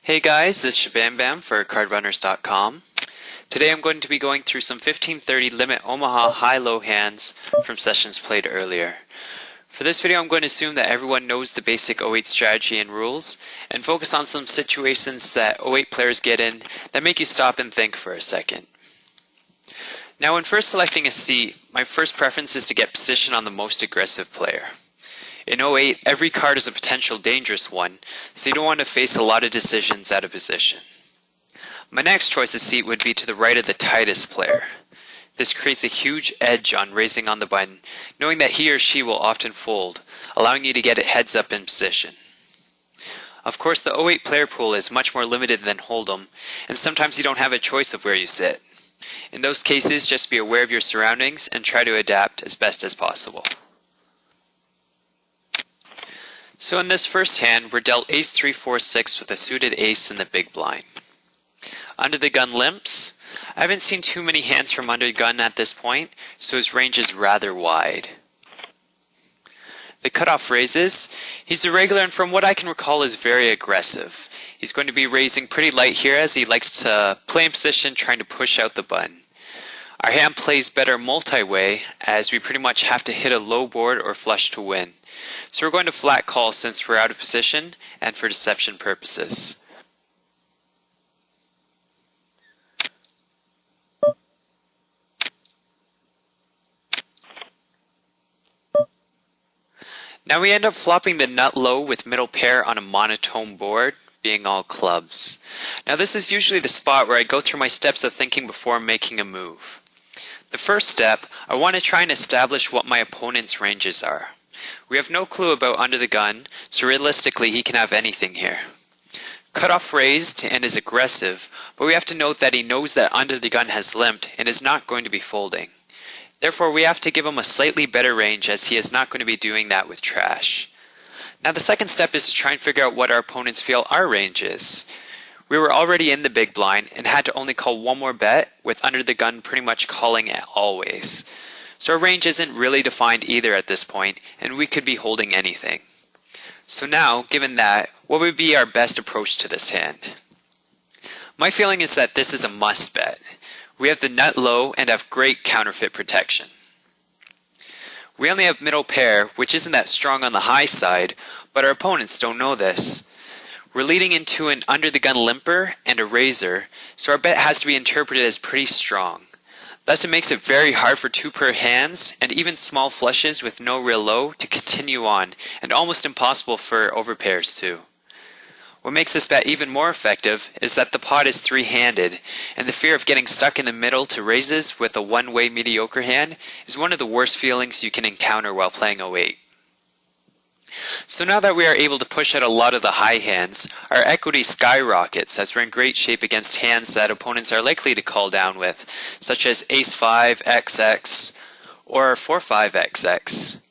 Hey guys, this is Shabamabam for cardrunners.com. Today I'm going to be going through some 1530 limit Omaha high-low hands from sessions played earlier. For this video I'm going to assume that everyone knows the basic O8 strategy and rules, and focus on some situations that O8 players get in that make you stop and think for a second. Now when first selecting a seat, my first preference is to get position on the most aggressive player. In O8, every card is a potential dangerous one, so you don't want to face a lot of decisions out of position. My next choice of seat would be to the right of the tightest player. This creates a huge edge on raising on the button, knowing that he or she will often fold, allowing you to get it heads up in position. Of course, the O8 player pool is much more limited than Hold'em, and sometimes you don't have a choice of where you sit. In those cases, just be aware of your surroundings and try to adapt as best as possible. So in this first hand, we're dealt ace 3, 4, 6 with a suited ace in the big blind. Under the gun limps. I haven't seen too many hands from under the gun at this point, so his range is rather wide. The cutoff raises. He's irregular and from what I can recall is very aggressive. He's going to be raising pretty light here as he likes to play in position trying to push out the button. Our hand plays better multi-way as we pretty much have to hit a low board or flush to win. So we're going to flat call since we're out of position and for deception purposes. Now we end up flopping the nut low with middle pair on a monotone board, being all clubs. Now this is usually the spot where I go through my steps of thinking before making a move. The first step, I want to try and establish what my opponent's ranges are. We have no clue about under the gun, so realistically he can have anything here. Cutoff raised and is aggressive, but we have to note that he knows that under the gun has limped and is not going to be folding. Therefore we have to give him a slightly better range as he is not going to be doing that with trash. Now the second step is to try and figure out what our opponents feel our range is. We were already in the big blind and had to only call one more bet, with under the gun pretty much calling it always. So our range isn't really defined either at this point, and we could be holding anything. So now, given that, what would be our best approach to this hand? My feeling is that this is a must bet. We have the nut low and have great counterfeit protection. We only have middle pair, which isn't that strong on the high side, but our opponents don't know this. We're leading into an under the gun limper and a raiser, so our bet has to be interpreted as pretty strong. Thus it makes it very hard for two pair hands, and even small flushes with no real low, to continue on, and almost impossible for overpairs too. What makes this bet even more effective is that the pot is three-handed, and the fear of getting stuck in the middle to raises with a one-way mediocre hand is one of the worst feelings you can encounter while playing O8. So now that we are able to push out a lot of the high hands, our equity skyrockets as we're in great shape against hands that opponents are likely to call down with, such as Ace-5, XX, or 4-5, XX.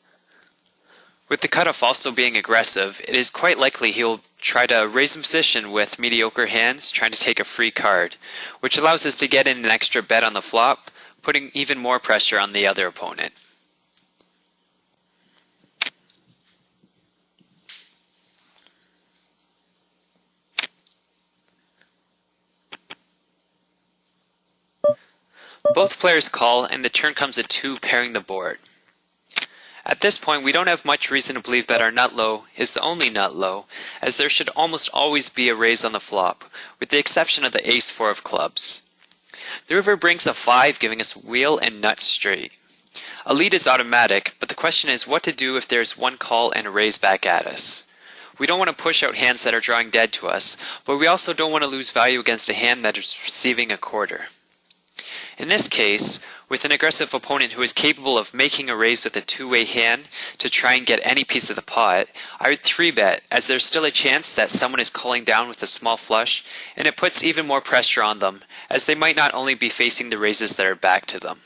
With the cutoff also being aggressive, it is quite likely he'll try to raise in position with mediocre hands trying to take a free card, which allows us to get in an extra bet on the flop, putting even more pressure on the other opponent. Both players call and the turn comes at 2 pairing the board. At this point we don't have much reason to believe that our nut low is the only nut low, as there should almost always be a raise on the flop, with the exception of the ace 4 of clubs. The river brings a 5 giving us wheel and nut straight. A lead is automatic, but the question is what to do if there's one call and a raise back at us. We don't want to push out hands that are drawing dead to us, but we also don't want to lose value against a hand that is receiving a quarter. In this case, with an aggressive opponent who is capable of making a raise with a two-way hand to try and get any piece of the pot, I would 3-bet as there's still a chance that someone is calling down with a small flush, and it puts even more pressure on them as they might not only be facing the raises that are back to them.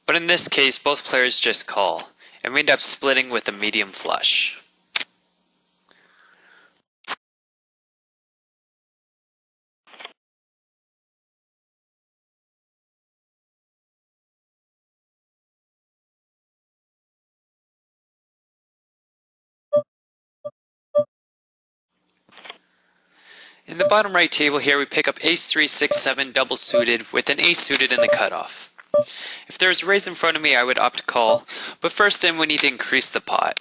But in this case, both players just call, and we end up splitting with a medium flush. In the bottom right table here, we pick up ace 3, 6, 7 double suited with an ace suited in the cutoff. If there was a raise in front of me, I would opt to call, but first then we need to increase the pot.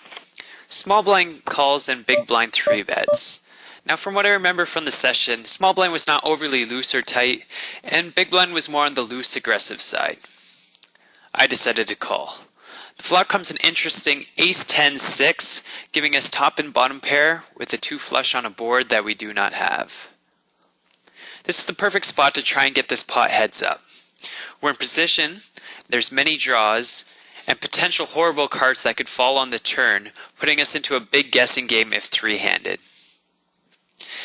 Small blind calls and big blind 3 bets. Now from what I remember from the session, small blind was not overly loose or tight, and big blind was more on the loose aggressive side. I decided to call. The flop comes an interesting ace 10 6, giving us top and bottom pair with a 2 flush on a board that we do not have. This is the perfect spot to try and get this pot heads up. We're in position, there's many draws, and potential horrible cards that could fall on the turn, putting us into a big guessing game if three-handed.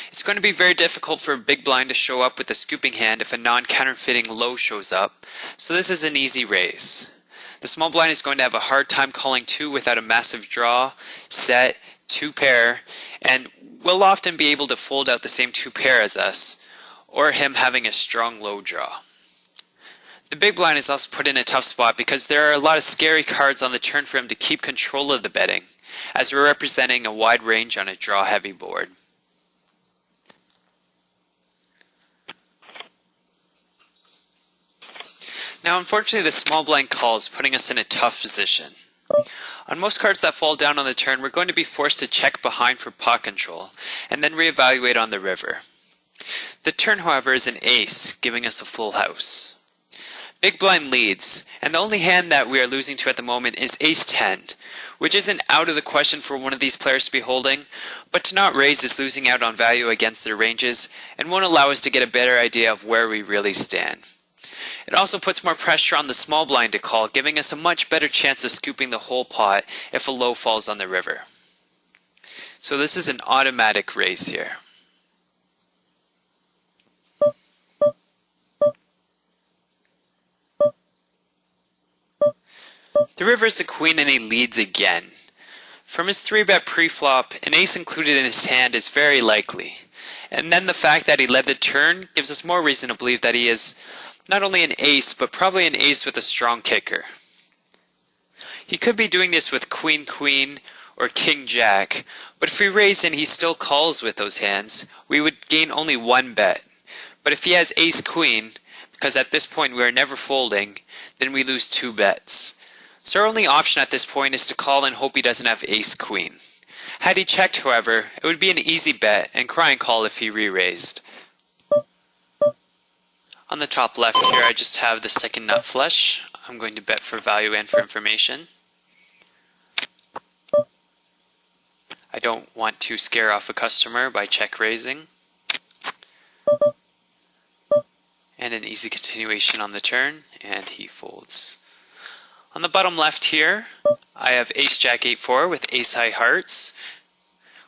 It's going to be very difficult for a big blind to show up with a scooping hand if a non-counterfeiting low shows up, so this is an easy raise. The small blind is going to have a hard time calling 2 without a massive draw, set, 2 pair, and will often be able to fold out the same 2 pair as us, or him having a strong low draw. The big blind is also put in a tough spot because there are a lot of scary cards on the turn for him to keep control of the betting, as we're representing a wide range on a draw-heavy board. Now unfortunately the small blind calls, putting us in a tough position. On most cards that fall down on the turn, we're going to be forced to check behind for pot control, and then reevaluate on the river. The turn, however, is an ace, giving us a full house. Big blind leads, and the only hand that we are losing to at the moment is ace 10, which isn't out of the question for one of these players to be holding, but to not raise is losing out on value against their ranges, and won't allow us to get a better idea of where we really stand. It also puts more pressure on the small blind to call, giving us a much better chance of scooping the whole pot if a low falls on the river. So this is an automatic raise here. The river is the queen and he leads again. From his 3-bet pre-flop, an ace included in his hand is very likely. And then the fact that he led the turn gives us more reason to believe that he is not only an ace, but probably an ace with a strong kicker. He could be doing this with queen-queen or king-jack, but if we raise and he still calls with those hands, we would gain only 1 bet. But if he has ace-queen, because at this point we are never folding, then we lose 2 bets. So our only option at this point is to call and hope he doesn't have ace-queen. Had he checked, however, it would be an easy bet and cry and call if he re-raised. On the top left here, I just have the second nut flush. I'm going to bet for value and for information. I don't want to scare off a customer by check raising. And an easy continuation on the turn, and he folds. On the bottom left here, I have ace-jack 8-4 with ace-high hearts,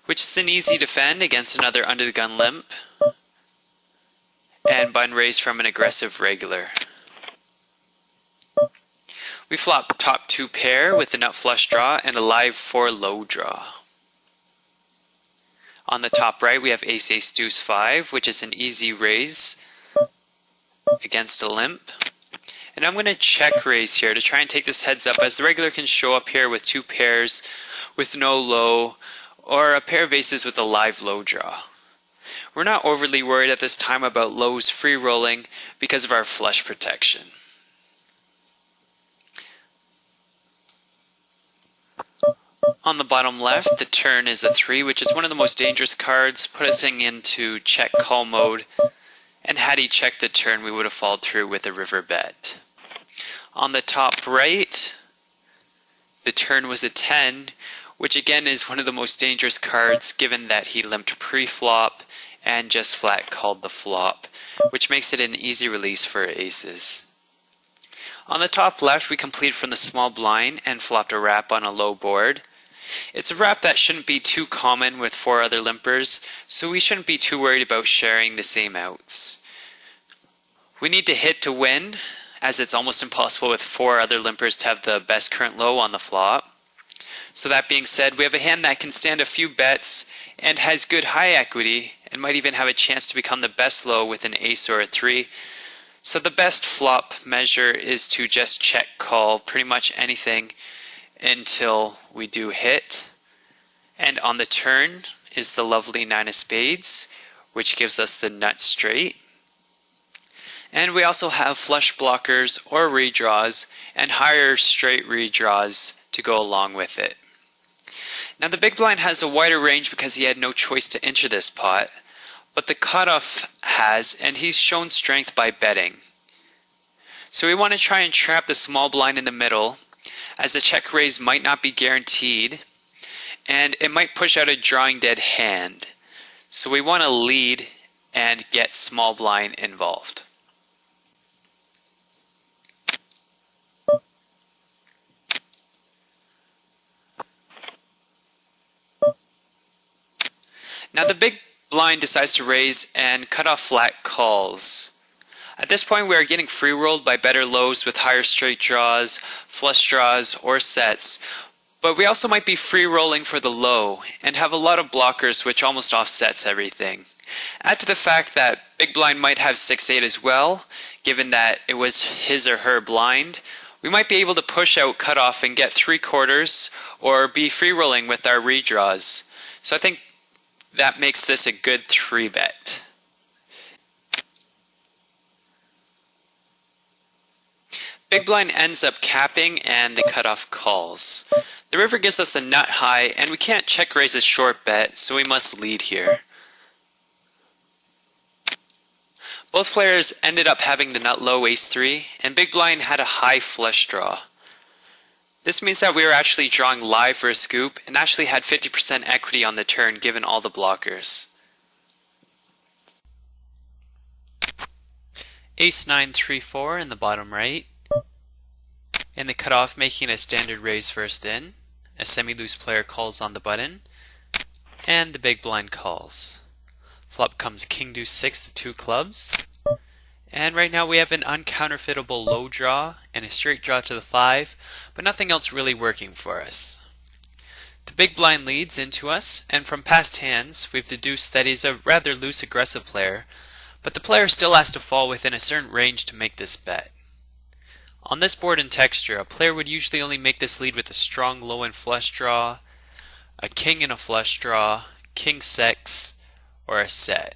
which is an easy defend against another under-the-gun limp, and button raise from an aggressive regular. We flop top 2 pair with a nut flush draw and a live 4 low draw. On the top right, we have ace-ace deuce 5, which is an easy raise against a limp. And I'm going to check raise here to try and take this heads up, as the regular can show up here with 2 pairs with no low, or a pair of aces with a live low draw. We're not overly worried at this time about lows free rolling because of our flush protection. On the bottom left, the turn is a 3, which is one of the most dangerous cards, putting us into check call mode. And had he checked the turn, we would have followed through with a river bet. On the top right, the turn was a 10, which again is one of the most dangerous cards given that he limped pre-flop and just flat called the flop, which makes it an easy release for aces. On the top left, we completed from the small blind and flopped a wrap on a low board. It's a wrap that shouldn't be too common with 4 other limpers, so we shouldn't be too worried about sharing the same outs. We need to hit to win, as it's almost impossible with 4 other limpers to have the best current low on the flop. So that being said, we have a hand that can stand a few bets and has good high equity and might even have a chance to become the best low with an ace or a 3. So the best flop measure is to just check call pretty much anything until we do hit. And on the turn is the lovely 9 of spades, which gives us the nut straight. And we also have flush blockers or redraws and higher straight redraws to go along with it. Now the big blind has a wider range because he had no choice to enter this pot, but the cutoff has, and he's shown strength by betting. So we want to try and trap the small blind in the middle, as the check raise might not be guaranteed, and it might push out a drawing dead hand. So we want to lead and get small blind involved. Now the big blind decides to raise and cut off flat calls. At this point we are getting free rolled by better lows with higher straight draws, flush draws, or sets, but we also might be free rolling for the low and have a lot of blockers which almost offsets everything. Add to the fact that big blind might have 6-8 as well, given that it was his or her blind. We might be able to push out cutoff and get 3/4 or be free rolling with our redraws. So I think that makes this a good 3-bet. Big blind ends up capping and the cutoff calls. The river gives us the nut high and we can't check raise a short bet, so we must lead here. Both players ended up having the nut low ace-3 and big blind had a high flush draw. This means that we were actually drawing live for a scoop and actually had 50% equity on the turn given all the blockers. Ace-9, 3-4 in the bottom right, and the cutoff making a standard raise first in. A semi-loose player calls on the button, and the big blind calls. Flop comes King Deuce 6 to 2 clubs. And right now we have an uncounterfeitable low draw and a straight draw to the 5, but nothing else really working for us. The big blind leads into us, and from past hands we've deduced that he's a rather loose aggressive player, but the player still has to fall within a certain range to make this bet. On this board and texture, a player would usually only make this lead with a strong low and flush draw, a king and a flush draw, king 6, or a set.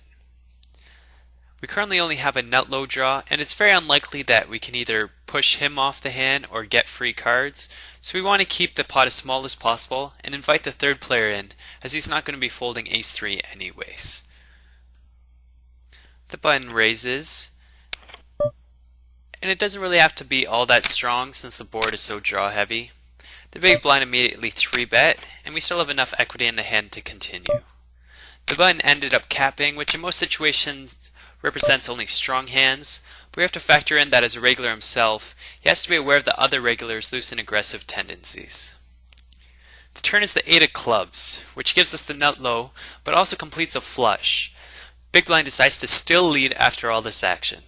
We currently only have a nut low draw, and it's very unlikely that we can either push him off the hand or get free cards, so we want to keep the pot as small as possible and invite the third player in, as he's not going to be folding ace-3 anyways. The button raises, and it doesn't really have to be all that strong since the board is so draw heavy. The big blind immediately 3-bet, and we still have enough equity in the hand to continue. The button ended up capping, which in most situations represents only strong hands, but we have to factor in that as a regular himself, he has to be aware of the other regulars' loose and aggressive tendencies. The turn is the 8 of clubs, which gives us the nut low, but also completes a flush. Big blind decides to still lead after all this action.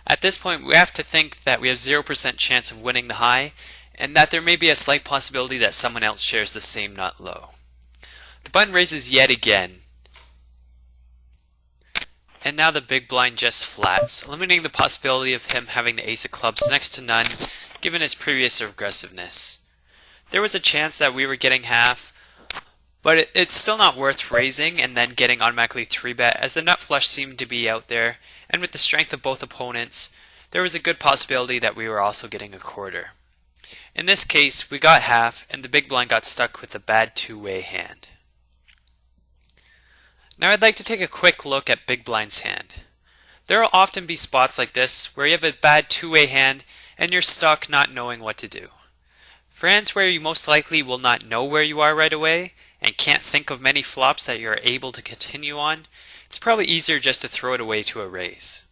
At this point we have to think that we have 0% chance of winning the high, and that there may be a slight possibility that someone else shares the same nut low. The button raises yet again, and now the big blind just flats, eliminating the possibility of him having the ace of clubs next to none, given his previous aggressiveness. There was a chance that we were getting half, but it's still not worth raising and then getting automatically 3-bet, as the nut flush seemed to be out there, and with the strength of both opponents, there was a good possibility that we were also getting a quarter. In this case, we got half, and the big blind got stuck with a bad two-way hand. Now I'd like to take a quick look at big blind's hand. There will often be spots like this where you have a bad two-way hand and you're stuck not knowing what to do. For hands where you most likely will not know where you are right away and can't think of many flops that you're able to continue on, it's probably easier just to throw it away to a raise.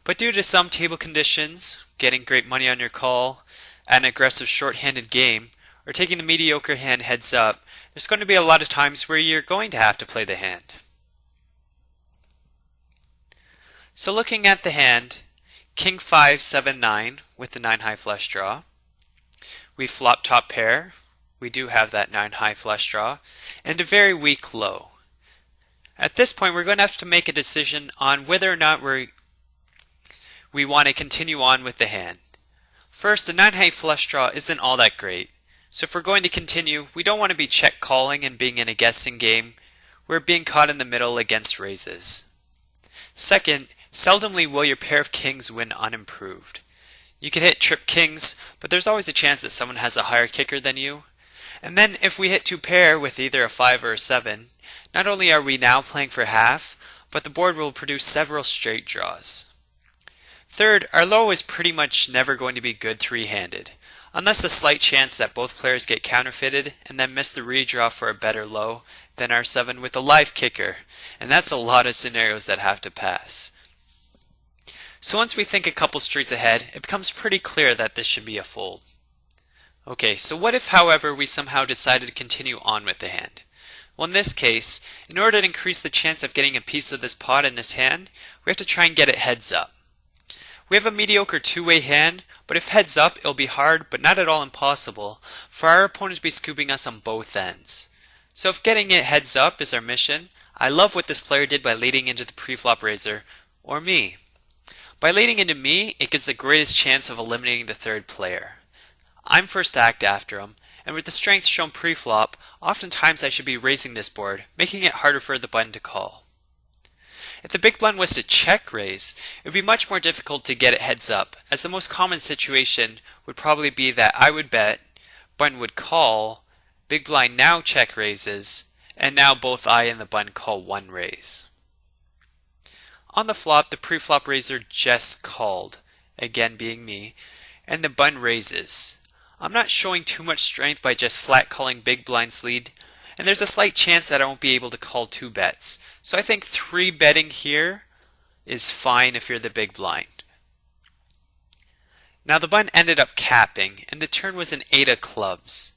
But due to some table conditions, getting great money on your call, an aggressive short-handed game, or taking the mediocre hand heads up, there's going to be a lot of times where you're going to have to play the hand. So looking at the hand, King 5, 7, 9 with the 9 high flush draw. We flop top pair. We do have that 9 high flush draw. And a very weak low. At this point we're going to have to make a decision on whether or not we want to continue on with the hand. First, a 9 high flush draw isn't all that great. So if we're going to continue, we don't want to be check calling and being in a guessing game we're being caught in the middle against raises. Second, seldomly will your pair of kings win unimproved. You can hit trip kings, but there's always a chance that someone has a higher kicker than you. And then if we hit two pair with either a 5 or a 7, not only are we now playing for half, but the board will produce several straight draws. Third, our low is pretty much never going to be good three-handed, unless a slight chance that both players get counterfeited and then miss the redraw for a better low than our 7 with a live kicker, and that's a lot of scenarios that have to pass. So once we think a couple streets ahead, it becomes pretty clear that this should be a fold. Okay, so what if, however, we somehow decided to continue on with the hand? Well, in this case, in order to increase the chance of getting a piece of this pot in this hand, we have to try and get it heads up. We have a mediocre two-way hand, but if heads up, it'll be hard, but not at all impossible, for our opponent to be scooping us on both ends. So if getting it heads up is our mission, I love what this player did by leading into the pre-flop raiser, or me. By leading into me, it gives the greatest chance of eliminating the third player. I'm first to act after him, and with the strength shown pre-flop, oftentimes I should be raising this board, making it harder for the button to call. If the big blind was to check raise, it would be much more difficult to get it heads up, as the most common situation would probably be that I would bet, button would call, big blind now check raises, and now both I and the button call one raise. On the flop, the pre-flop raiser just called, again being me, and the button raises. I'm not showing too much strength by just flat calling big blind's lead, and there's a slight chance that I won't be able to call two bets. So I think 3 betting here is fine if you're the big blind. Now the button ended up capping, and the turn was an 8 of clubs.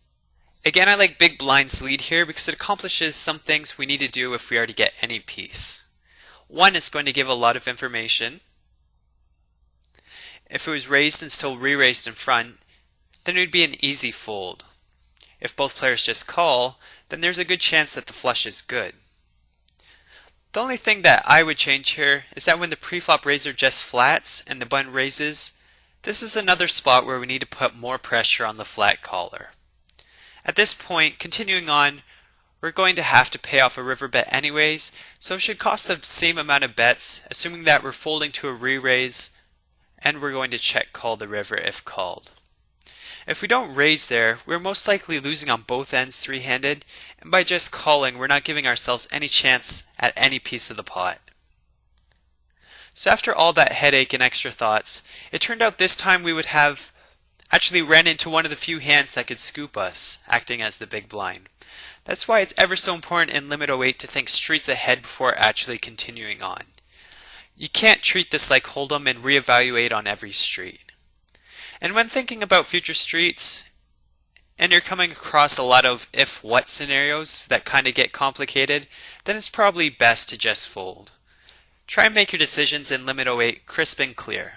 Again, I like big blind's lead here because it accomplishes some things we need to do if we are to get any piece. One, it's going to give a lot of information. If it was raised and still re-raised in front, then it would be an easy fold. If both players just call, then there's a good chance that the flush is good. The only thing that I would change here is that when the pre-flop raiser just flats and the button raises, this is another spot where we need to put more pressure on the flat caller. At this point, continuing on, we're going to have to pay off a river bet anyways, so it should cost the same amount of bets, assuming that we're folding to a re-raise, and we're going to check call the river if called. If we don't raise there, we're most likely losing on both ends three-handed, and by just calling, we're not giving ourselves any chance at any piece of the pot. So after all that headache and extra thoughts, it turned out this time we would have actually ran into one of the few hands that could scoop us, acting as the big blind. That's why it's ever so important in Limit O8 to think streets ahead before actually continuing on. You can't treat this like Hold'em and reevaluate on every street. And when thinking about future streets, and you're coming across a lot of if-what scenarios that kind of get complicated, then it's probably best to just fold. Try and make your decisions in Limit O8 crisp and clear.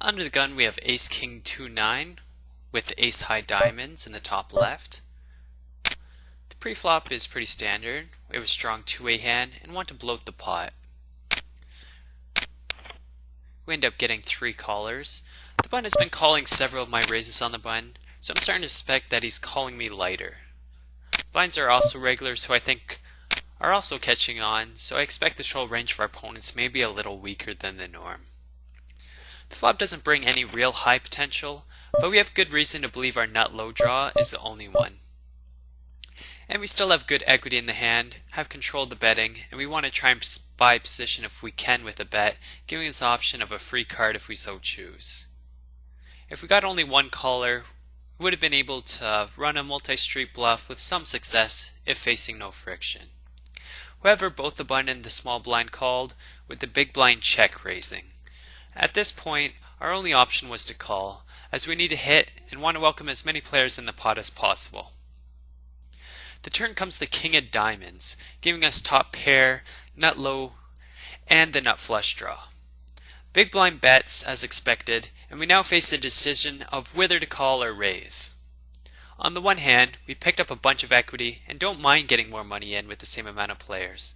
Under the gun we have Ace-King 2-9 with Ace-High Diamonds in the top left. The pre-flop is pretty standard. We have a strong two-way hand and want to bloat the pot. We end up getting 3 callers. The button has been calling several of my raises on the button, so I'm starting to suspect that he's calling me lighter. Blinds are also regulars, who I think are also catching on, so I expect the total range of our opponents may be a little weaker than the norm. The flop doesn't bring any real high potential, but we have good reason to believe our nut low draw is the only one. And we still have good equity in the hand, have control of the betting, and we want to try and buy position if we can with a bet, giving us the option of a free card if we so choose. If we got only one caller, we would have been able to run a multi-street bluff with some success if facing no friction. However, both the button and the small blind called, with the big blind check raising. At this point, our only option was to call, as we need to hit and want to welcome as many players in the pot as possible. The turn comes the King of Diamonds, giving us top pair, nut low, and the nut flush draw. Big blind bets, as expected, and we now face the decision of whether to call or raise. On the one hand, we picked up a bunch of equity and don't mind getting more money in with the same amount of players.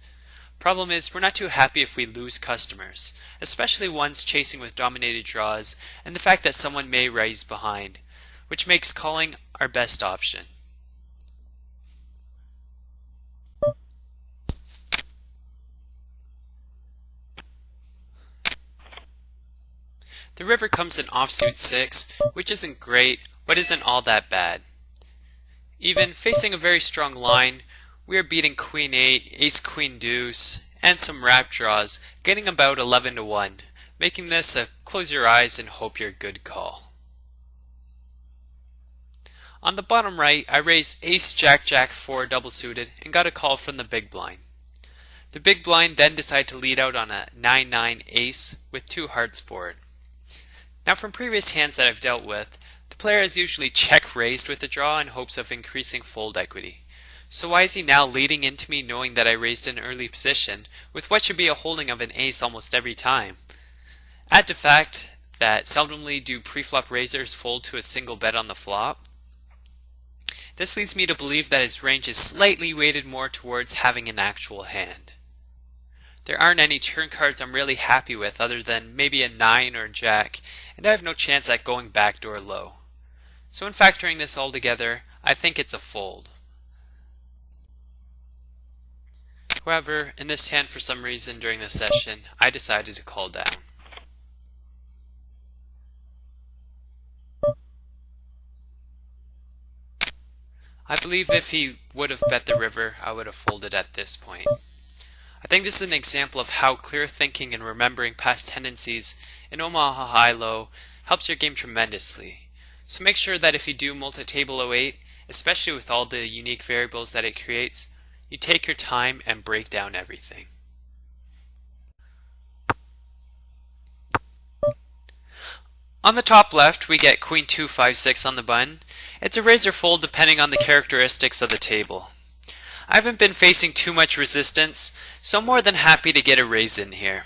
Problem is, we're not too happy if we lose customers, especially ones chasing with dominated draws and the fact that someone may raise behind, which makes calling our best option. The river comes in offsuit 6, which isn't great, but isn't all that bad. Even facing a very strong line, we are beating Queen 8, Ace Queen Deuce, and some wrap draws, getting about 11 to 1, making this a close your eyes and hope you're a good call. On the bottom right, I raised Ace Jack Jack 4 double suited and got a call from the big blind. The big blind then decided to lead out on a 9-9 ace with 2 hearts board. Now from previous hands that I've dealt with, the player has usually check raised with the draw in hopes of increasing fold equity. So why is he now leading into me knowing that I raised an early position with what should be a holding of an ace almost every time? Add to fact that seldomly do preflop raisers fold to a single bet on the flop. This leads me to believe that his range is slightly weighted more towards having an actual hand. There aren't any turn cards I'm really happy with other than maybe a 9 or a jack, and I have no chance at going backdoor low. So in factoring this all together, I think it's a fold. However, in this hand for some reason during the session, I decided to call down. I believe if he would have bet the river, I would have folded at this point. I think this is an example of how clear thinking and remembering past tendencies in Omaha high-low helps your game tremendously. So make sure that if you do multi-table O8, especially with all the unique variables that it creates, you take your time and break down everything. On the top left, we get Queen 2 5 6 on the button. It's a raise or fold depending on the characteristics of the table. I haven't been facing too much resistance, so I'm more than happy to get a raise in here.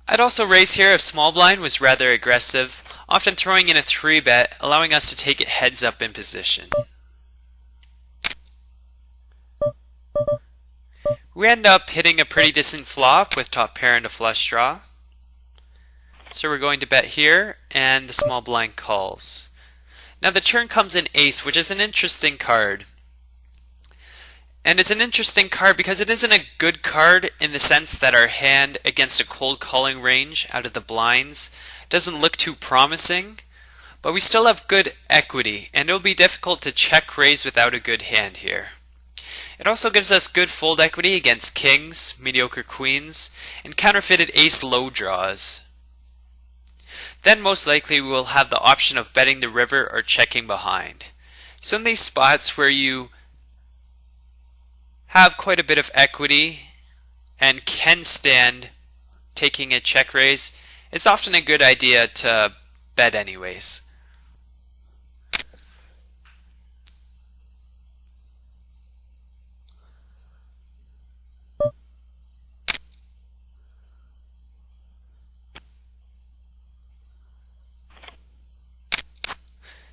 I'd also raise here if small blind was rather aggressive, often throwing in a 3-bet, allowing us to take it heads up in position. We end up hitting a pretty decent flop with top pair and a flush draw. So we're going to bet here, and the small blind calls. Now the turn comes in ace, which is an interesting card. And it's an interesting card because it isn't a good card in the sense that our hand against a cold calling range out of the blinds doesn't look too promising, but we still have good equity, and it'll be difficult to check raise without a good hand here. It also gives us good fold equity against kings, mediocre queens, and counterfeited ace low draws. Then most likely we will have the option of betting the river or checking behind. So in these spots where you have quite a bit of equity and can stand taking a check raise, it's often a good idea to bet anyways.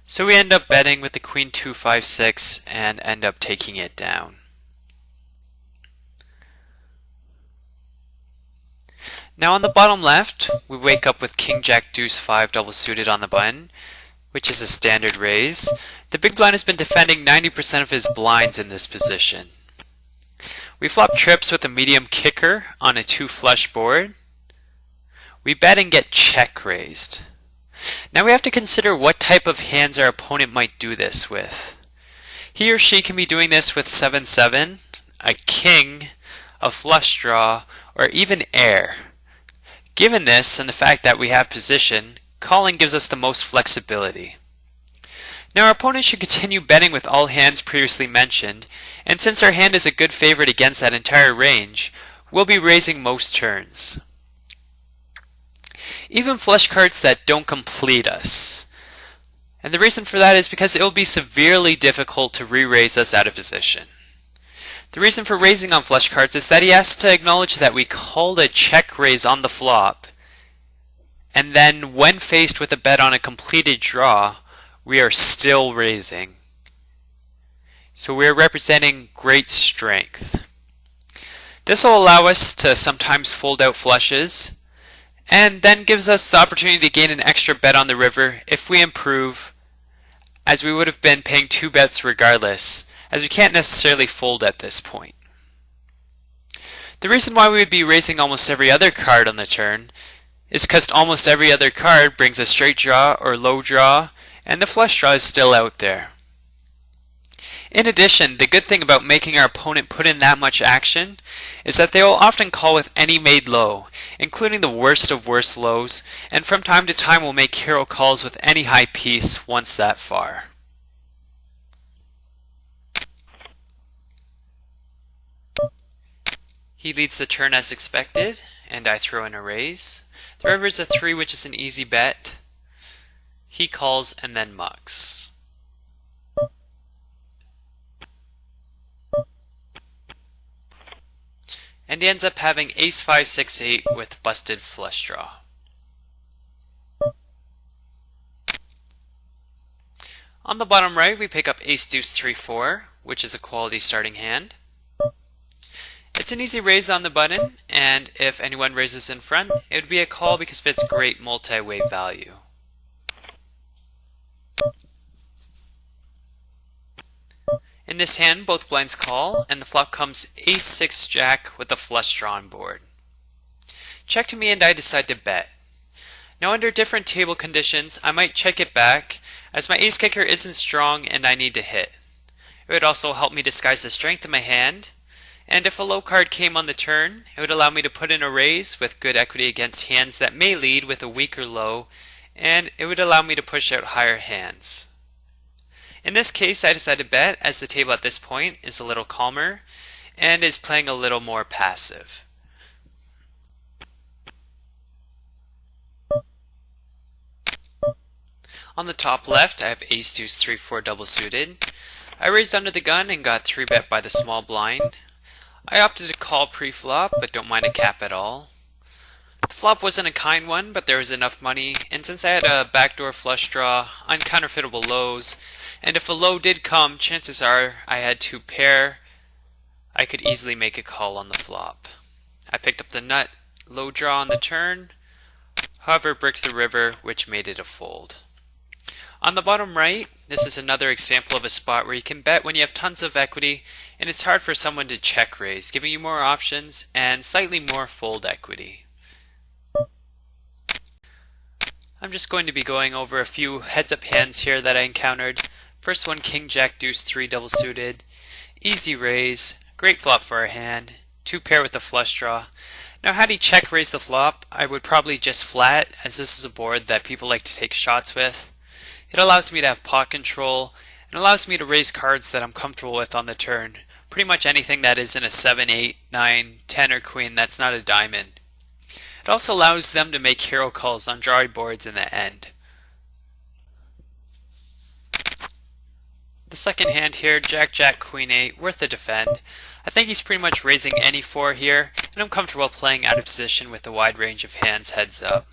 So we end up betting with the Queen 2 5 6 and end up taking it down. Now on the bottom left, we wake up with King Jack Deuce 5 double suited on the button, which is a standard raise. The big blind has been defending 90% of his blinds in this position. We flop trips with a medium kicker on a 2 flush board. We bet and get check raised. Now we have to consider what type of hands our opponent might do this with. He or she can be doing this with 7-7, a king, a flush draw, or even air. Given this and the fact that we have position, calling gives us the most flexibility. Now our opponent should continue betting with all hands previously mentioned, and since our hand is a good favorite against that entire range, we'll be raising most turns. Even flush cards that don't complete us. And the reason for that is because it will be severely difficult to re-raise us out of position. The reason for raising on flush cards is that he has to acknowledge that we called a check raise on the flop, and then when faced with a bet on a completed draw, we are still raising. So we are representing great strength. This will allow us to sometimes fold out flushes, and then gives us the opportunity to gain an extra bet on the river if we improve, as we would have been paying 2 bets regardless, as we can't necessarily fold at this point. The reason why we would be raising almost every other card on the turn is because almost every other card brings a straight draw or low draw, and the flush draw is still out there. In addition, the good thing about making our opponent put in that much action is that they will often call with any made low, including the worst of worst lows, and from time to time will make hero calls with any high piece once that far. He leads the turn as expected, and I throw in a raise. The river is a 3, which is an easy bet. He calls and then mucks. And he ends up having ace 5, 6, 8 with busted flush draw. On the bottom right, we pick up ace deuce 3, 4, which is a quality starting hand. It's an easy raise on the button, and if anyone raises in front, it would be a call because of its great multi-way value. In this hand, both blinds call, and the flop comes ace 6 jack with a flush draw on board. Check to me and I decide to bet. Now under different table conditions, I might check it back, as my ace kicker isn't strong and I need to hit. It would also help me disguise the strength of my hand, and if a low card came on the turn, it would allow me to put in a raise with good equity against hands that may lead with a weaker low, and it would allow me to push out higher hands. In this case, I decided to bet, as the table at this point is a little calmer and is playing a little more passive. On the top left, I have ace deuce 3, 4 double suited. I raised under the gun and got 3 bet by the small blind. I opted to call pre-flop, but don't mind a cap at all. The flop wasn't a kind one, but there was enough money, and since I had a backdoor flush draw, uncounterfeitable lows, and if a low did come, chances are I had 2 pair, I could easily make a call on the flop. I picked up the nut, low draw on the turn, however bricked the river, which made it a fold. On the bottom right, this is another example of a spot where you can bet when you have tons of equity, and it's hard for someone to check raise, giving you more options and slightly more fold equity. I'm just going to be going over a few heads-up hands here that I encountered. First one, king jack deuce 3 double suited. Easy raise, great flop for our hand, 2 pair with a flush draw. Now had he check raised the flop, I would probably just flat, as this is a board that people like to take shots with. It allows me to have pot control, and allows me to raise cards that I'm comfortable with on the turn. Pretty much anything that isn't a 7, 8, 9, 10 or queen that's not a diamond. It also allows them to make hero calls on drawy boards in the end. The second hand here, jack jack queen 8, worth a defend. I think he's pretty much raising any 4 here, and I'm comfortable playing out of position with a wide range of hands heads up.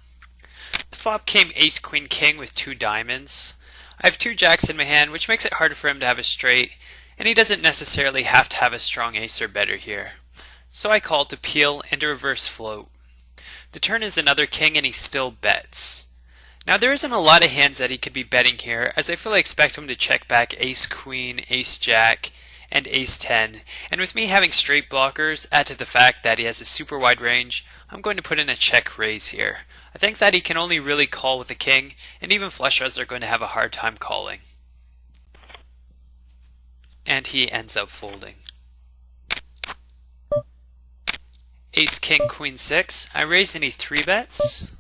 The flop came ace queen king with 2 diamonds. I have 2 jacks in my hand, which makes it harder for him to have a straight, and he doesn't necessarily have to have a strong ace or better here. So I called to peel and a reverse float. The turn is another king and he still bets. Now there isn't a lot of hands that he could be betting here, as I fully expect him to check back ace queen, ace jack, and ace 10, and with me having straight blockers, add to the fact that he has a super wide range, I'm going to put in a check raise here. I think that he can only really call with a king, and even flush draws are going to have a hard time calling. And he ends up folding. Ace king queen 6, I raise and he 3 bets.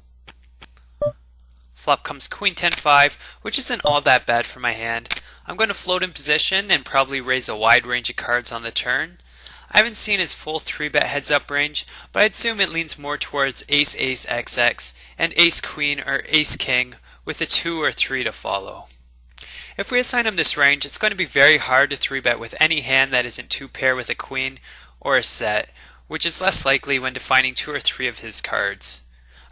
Flop comes queen 10 5, which isn't all that bad for my hand. I'm going to float in position and probably raise a wide range of cards on the turn. I haven't seen his full 3-bet heads up range, but I'd assume it leans more towards ace ace XX and ace queen or ace king with a 2 or 3 to follow. If we assign him this range, it's going to be very hard to 3-bet with any hand that isn't 2 pair with a queen or a set, which is less likely when defining 2 or 3 of his cards.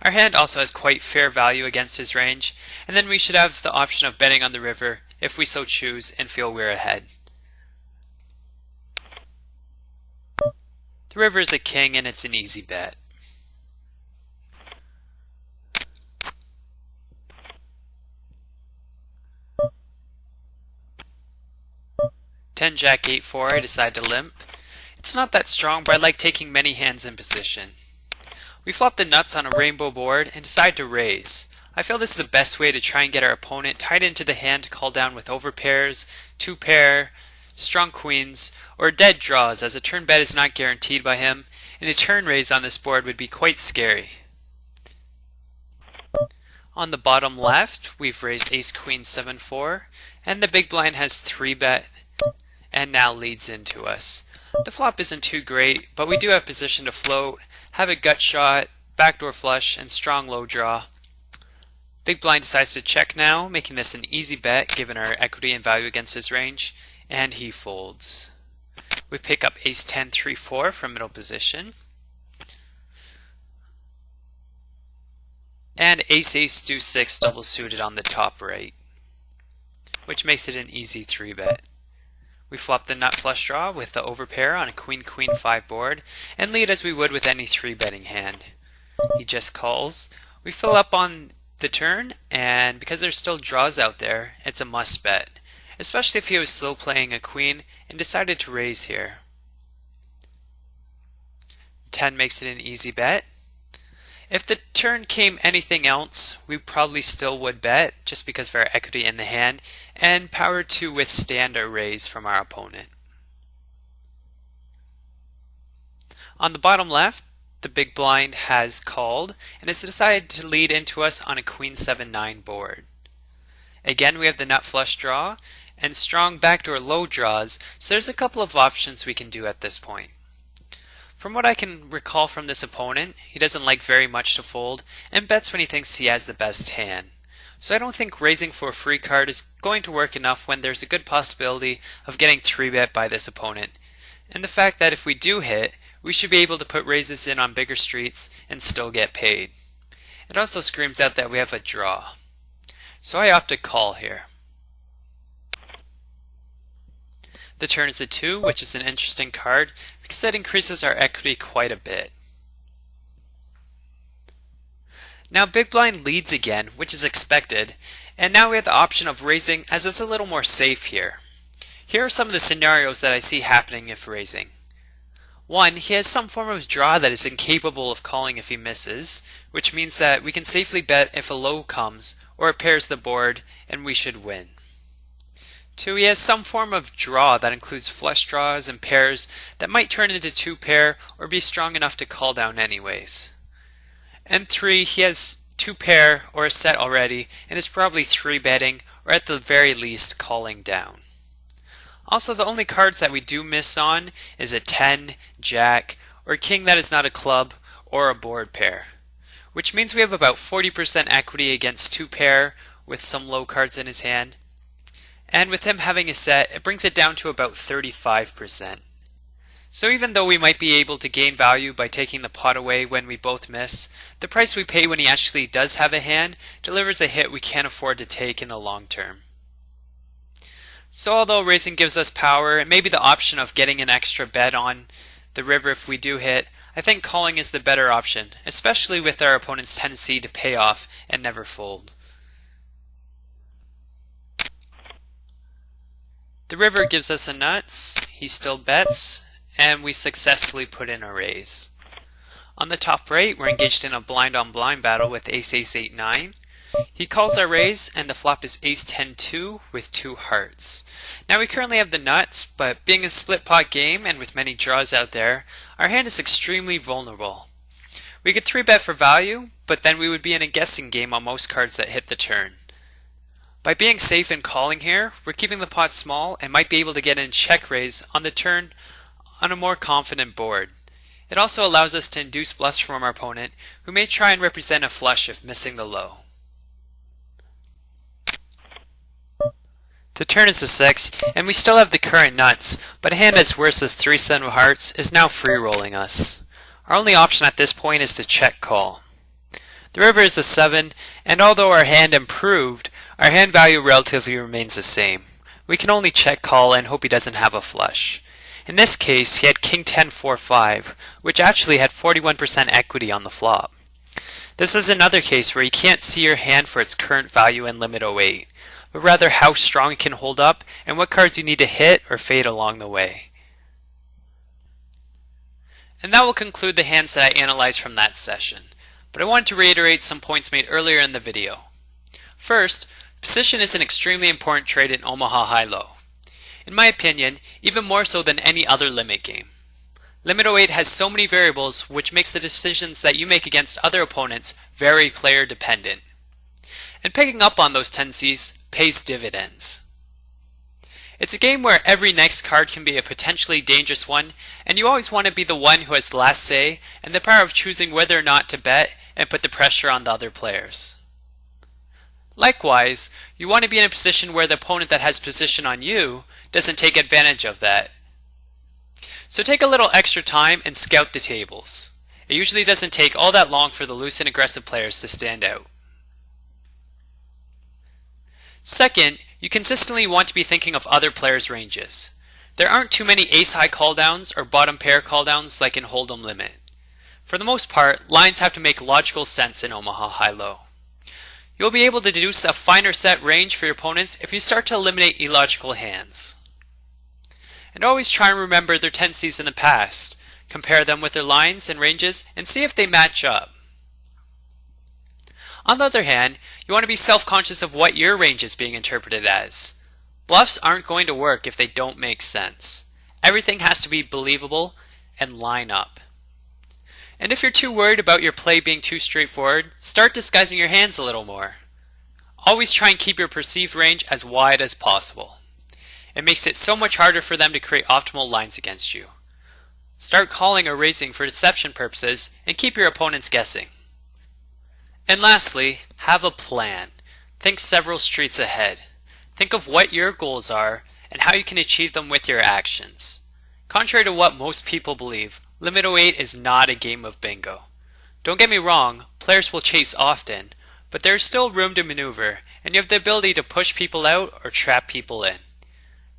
Our hand also has quite fair value against his range, and then we should have the option of betting on the river if we so choose and feel we're ahead. The river is a king and it's an easy bet. 10 Jack 8 4, I decide to limp. It's not that strong, but I like taking many hands in position. We flop the nuts on a rainbow board and decide to raise. I feel this is the best way to try and get our opponent tied into the hand to call down with overpairs, 2-pair, strong queens, or dead draws, as a turn bet is not guaranteed by him, and a turn raise on this board would be quite scary. On the bottom left, we've raised ace queen 7-4, and the big blind has 3-bet and now leads into us. The flop isn't too great, but we do have position to float, have a gut shot, backdoor flush, and strong low draw. Big blind decides to check now, making this an easy bet given our equity and value against his range, and he folds. We pick up ace 10 3-4 from middle position, and ace ace deuce 6 double suited on the top right, which makes it an easy 3-bet. We flop the nut flush draw with the overpair on a queen queen 5 board and lead as we would with any 3-betting hand. He just calls. We fill up on the turn, and because there's still draws out there, it's a must bet, especially if he was still playing a queen and decided to raise here. 10 makes it an easy bet. If the turn came anything else, we probably still would bet, just because of our equity in the hand, and power to withstand a raise from our opponent. On the bottom left, the big blind has called, and has decided to lead into us on a queen 7-9 board. Again, we have the nut flush draw, and strong backdoor low draws, so there's a couple of options we can do at this point. From what I can recall from this opponent, he doesn't like very much to fold, and bets when he thinks he has the best hand. So I don't think raising for a free card is going to work enough when there's a good possibility of getting 3-bet by this opponent, and the fact that if we do hit, we should be able to put raises in on bigger streets and still get paid. It also screams out that we have a draw. So I opt to call here. The turn is a 2, which is an interesting card because that increases our equity quite a bit. Now big blind leads again, which is expected, and now we have the option of raising, as it's a little more safe here. Here are some of the scenarios that I see happening if raising. 1, he has some form of draw that is incapable of calling if he misses, which means that we can safely bet if a low comes or it pairs the board and we should win. 2, he has some form of draw that includes flush draws and pairs that might turn into 2-pair or be strong enough to call down anyways. And 3, he has 2-pair or a set already and is probably 3-betting or at the very least calling down. Also, the only cards that we do miss on is a 10, jack, or a king that is not a club, or a board pair, which means we have about 40% equity against 2-pair with some low cards in his hand. And with him having a set, it brings it down to about 35%. So even though we might be able to gain value by taking the pot away when we both miss, the price we pay when he actually does have a hand delivers a hit we can't afford to take in the long term. So although raising gives us power and maybe the option of getting an extra bet on the river if we do hit, I think calling is the better option, especially with our opponent's tendency to pay off and never fold. The river gives us a nuts, he still bets, and we successfully put in a raise. On the top right, we're engaged in a blind-on-blind battle with ace-ace 8-9. He calls our raise, and the flop is ace 10-2 with 2 hearts. Now we currently have the nuts, but being a split pot game and with many draws out there, our hand is extremely vulnerable. We could 3-bet for value, but then we would be in a guessing game on most cards that hit the turn. By being safe and calling here, we're keeping the pot small and might be able to get in check raise on the turn on a more confident board. It also allows us to induce bluffs from our opponent, who may try and represent a flush if missing the low. The turn is a 6, and we still have the current nuts, but a hand as worse as 3-7 of hearts is now free-rolling us. Our only option at this point is to check call. The river is a 7, and although our hand improved, our hand value relatively remains the same. We can only check call and hope he doesn't have a flush. In this case, he had king 10-4-5, which actually had 41% equity on the flop. This is another case where you can't see your hand for its current value in limit 08, but rather how strong it can hold up and what cards you need to hit or fade along the way. And that will conclude the hands that I analyzed from that session, but I wanted to reiterate some points made earlier in the video. First, position is an extremely important trait in Omaha High-Low. In my opinion, even more so than any other limit game. Limit O8 has so many variables which makes the decisions that you make against other opponents very player dependent. And picking up on those tendencies pays dividends. It's a game where every next card can be a potentially dangerous one, and you always want to be the one who has the last say and the power of choosing whether or not to bet and put the pressure on the other players. Likewise, you want to be in a position where the opponent that has position on you doesn't take advantage of that. So take a little extra time and scout the tables. It usually doesn't take all that long for the loose and aggressive players to stand out. Second, you consistently want to be thinking of other players' ranges. There aren't too many ace-high calldowns or bottom pair calldowns like in Hold'em Limit. For the most part, lines have to make logical sense in Omaha High-Low. You'll be able to deduce a finer set range for your opponents if you start to eliminate illogical hands. And always try and remember their tendencies in the past, compare them with their lines and ranges, and see if they match up. On the other hand, you want to be self-conscious of what your range is being interpreted as. Bluffs aren't going to work if they don't make sense. Everything has to be believable and line up. And if you're too worried about your play being too straightforward, start disguising your hands a little more. Always try and keep your perceived range as wide as possible. It makes it so much harder for them to create optimal lines against you. Start calling or raising for deception purposes and keep your opponents guessing. And lastly, have a plan. Think several streets ahead. Think of what your goals are and how you can achieve them with your actions. Contrary to what most people believe, Limit O8 is not a game of bingo. Don't get me wrong, players will chase often, but there is still room to maneuver, and you have the ability to push people out or trap people in.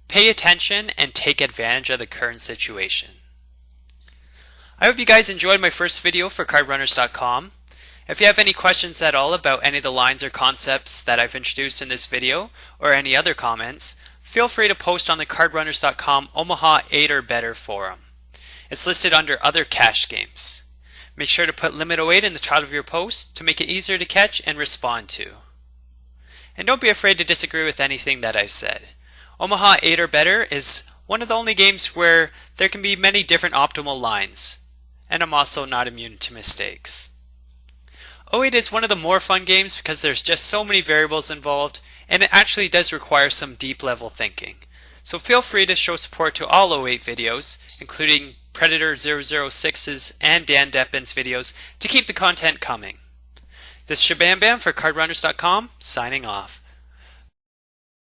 Pay attention and take advantage of the current situation. I hope you guys enjoyed my first video for cardrunners.com. If you have any questions at all about any of the lines or concepts that I've introduced in this video, or any other comments, feel free to post on the cardrunners.com Omaha 8 or Better forum. It's listed under Other Cash Games. Make sure to put Limit O8 in the title of your post to make it easier to catch and respond to. And don't be afraid to disagree with anything that I've said. Omaha 8 or Better is one of the only games where there can be many different optimal lines, and I'm also not immune to mistakes. O8 is one of the more fun games because there's just so many variables involved, and it actually does require some deep level thinking. So feel free to show support to all O8 videos, including Predator006's and Dan Deppin's videos, to keep the content coming. This is Shabamabam for cardrunners.com, signing off.